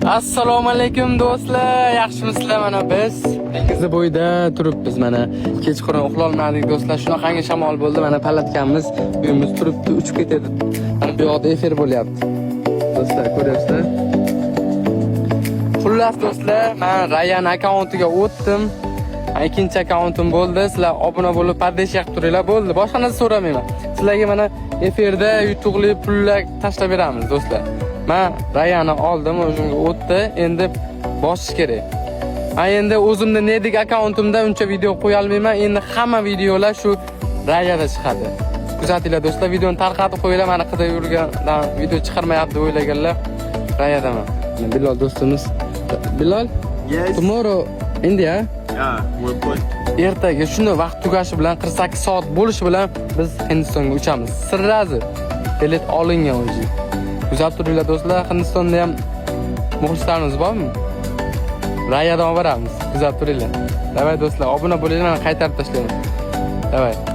Assalomu alaykum do'stlar, yaxshimisizlar? Mana biz dengiz bo'yida turibmiz. Mana kechqurun uxlolmadik do'stlar. Shunaqangi shamol bo'ldi. Mana palatkamiz, uyimiz turibdi, uchib ketadi. Mana bu yoqda efir bo'lyapti. Do'stlar, ko'ryapsizlar? Xullas do'stlar, men Ryan akkauntiga o'tdim. Ikkinchi akkauntim bo'ldi. Sizlar obuna bo'lib, pardesh yoqib turinglar, bo'ldi. Boshqa narsa so'ramayman. Sizlarga mana efirda yutuqli pullar tashlab beramiz do'stlar. Men Ryanni oldim, o'zimga o'tdi. Endi bosish kerak. Men endi o'zimda nedik akkauntimda uncha video qo'ya olmayman. Endi hamma videolar shu Ryan'da chiqadi. Kuzatinglar do'stlar, videoni tarqatib qo'yinglar. Mana qida yurgandan video chiqarmayapti deb o'ylaganlar Ryan'daman. Bilal do'stimiz. Bilal? Yes. Tomorrow India? Yeah, we're good. Ertaga shuni vaqt tugashi bilan 48 soat bo'lishi bilan biz Hindistonga uchamiz. Sirrazi bilet olingan o'zi. Kuzatib turinglar do'stlar, Hindistonda ham muxlislarimiz bormi? Rayadan olib boramiz. Kuzatib turinglar. Davay do'stlar, obuna bo'linglar, men qaytarib tashlayman. Davay.